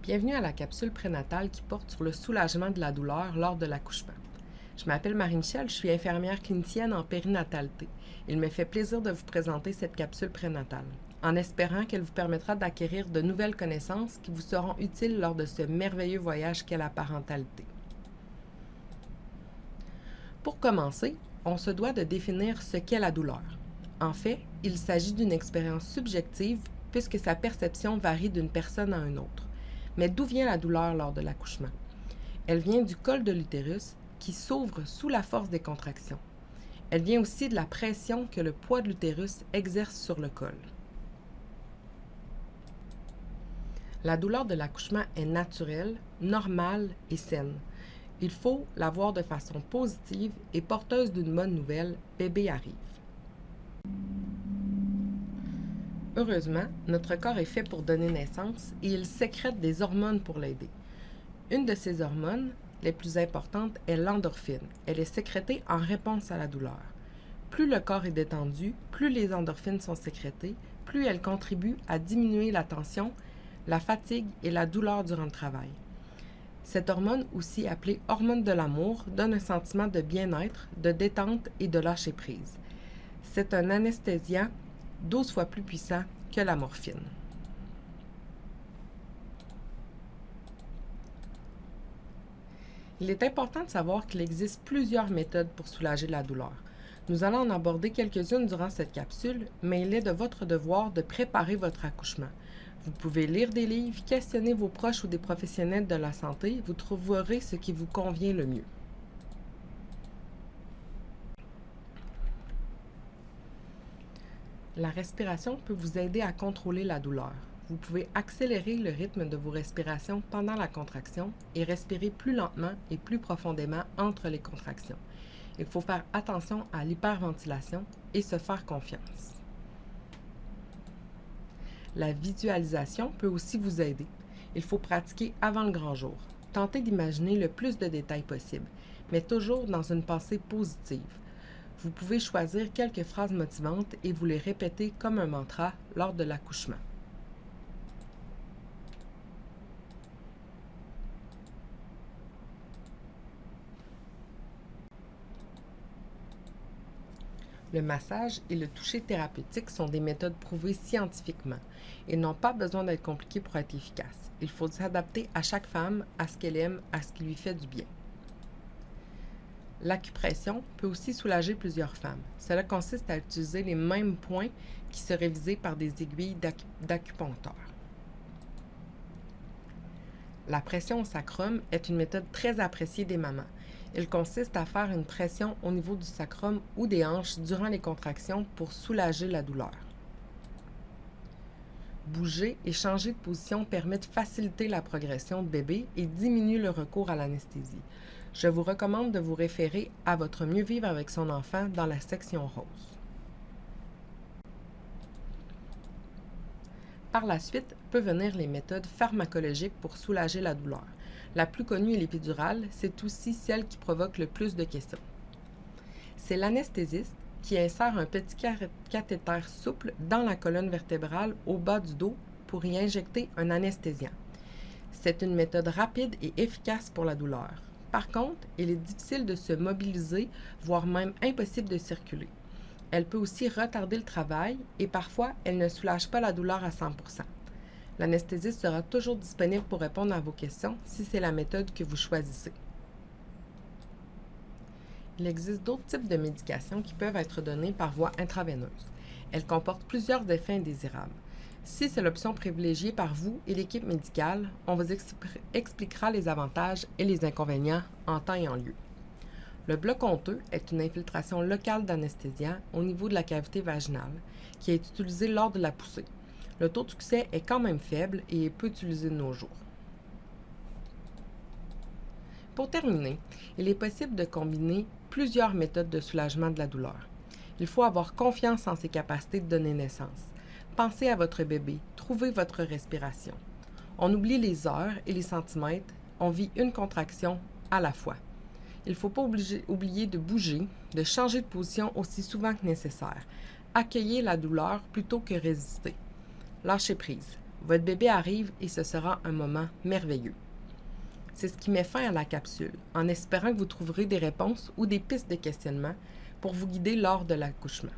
Bienvenue à la capsule prénatale qui porte sur le soulagement de la douleur lors de l'accouchement. Je m'appelle Marie-Michel, je suis infirmière clinicienne en périnatalité. Il me fait plaisir de vous présenter cette capsule prénatale, en espérant qu'elle vous permettra d'acquérir de nouvelles connaissances qui vous seront utiles lors de ce merveilleux voyage qu'est la parentalité. Pour commencer, on se doit de définir ce qu'est la douleur. En fait, il s'agit d'une expérience subjective puisque sa perception varie d'une personne à une autre. Mais d'où vient la douleur lors de l'accouchement? Elle vient du col de l'utérus qui s'ouvre sous la force des contractions. Elle vient aussi de la pression que le poids de l'utérus exerce sur le col. La douleur de l'accouchement est naturelle, normale et saine. Il faut la voir de façon positive et porteuse d'une bonne nouvelle, bébé arrive. Heureusement, notre corps est fait pour donner naissance et il sécrète des hormones pour l'aider. Une de ces hormones, les plus importantes, est l'endorphine. Elle est sécrétée en réponse à la douleur. Plus le corps est détendu, plus les endorphines sont sécrétées, plus elles contribuent à diminuer la tension, la fatigue et la douleur durant le travail. Cette hormone, aussi appelée hormone de l'amour, donne un sentiment de bien-être, de détente et de lâcher-prise. C'est un anesthésiant 12 fois plus puissant que la morphine. Il est important de savoir qu'il existe plusieurs méthodes pour soulager la douleur. Nous allons en aborder quelques-unes durant cette capsule, mais il est de votre devoir de préparer votre accouchement. Vous pouvez lire des livres, questionner vos proches ou des professionnels de la santé, vous trouverez ce qui vous convient le mieux. La respiration peut vous aider à contrôler la douleur. Vous pouvez accélérer le rythme de vos respirations pendant la contraction et respirer plus lentement et plus profondément entre les contractions. Il faut faire attention à l'hyperventilation et se faire confiance. La visualisation peut aussi vous aider. Il faut pratiquer avant le grand jour. Tentez d'imaginer le plus de détails possible, mais toujours dans une pensée positive. Vous pouvez choisir quelques phrases motivantes et vous les répéter comme un mantra lors de l'accouchement. Le massage et le toucher thérapeutique sont des méthodes prouvées scientifiquement. Ils n'ont pas besoin d'être compliqués pour être efficaces. Il faut s'adapter à chaque femme, à ce qu'elle aime, à ce qui lui fait du bien. L'acupression peut aussi soulager plusieurs femmes. Cela consiste à utiliser les mêmes points qui seraient visés par des aiguilles d'acupuncteur. La pression au sacrum est une méthode très appréciée des mamans. Il consiste à faire une pression au niveau du sacrum ou des hanches durant les contractions pour soulager la douleur. Bouger et changer de position permet de faciliter la progression de bébé et diminue le recours à l'anesthésie. Je vous recommande de vous référer à votre mieux vivre avec son enfant dans la section rose. Par la suite, peuvent venir les méthodes pharmacologiques pour soulager la douleur. La plus connue est l'épidurale, c'est aussi celle qui provoque le plus de questions. C'est l'anesthésiste qui insère un petit cathéter souple dans la colonne vertébrale au bas du dos pour y injecter un anesthésiant. C'est une méthode rapide et efficace pour la douleur. Par contre, il est difficile de se mobiliser, voire même impossible de circuler. Elle peut aussi retarder le travail et parfois, elle ne soulage pas la douleur à 100%. L'anesthésiste sera toujours disponible pour répondre à vos questions si c'est la méthode que vous choisissez. Il existe d'autres types de médications qui peuvent être données par voie intraveineuse. Elles comportent plusieurs effets indésirables. Si c'est l'option privilégiée par vous et l'équipe médicale, on vous expliquera les avantages et les inconvénients en temps et en lieu. Le bloc honteux est une infiltration locale d'anesthésiant au niveau de la cavité vaginale qui est utilisée lors de la poussée. Le taux de succès est quand même faible et est peu utilisé de nos jours. Pour terminer, il est possible de combiner plusieurs méthodes de soulagement de la douleur. Il faut avoir confiance en ses capacités de donner naissance. Pensez à votre bébé, trouvez votre respiration. On oublie les heures et les centimètres, on vit une contraction à la fois. Il ne faut pas oublier de bouger, de changer de position aussi souvent que nécessaire. Accueillez la douleur plutôt que résister. Lâchez prise. Votre bébé arrive et ce sera un moment merveilleux. C'est ce qui met fin à la capsule, en espérant que vous trouverez des réponses ou des pistes de questionnement pour vous guider lors de l'accouchement.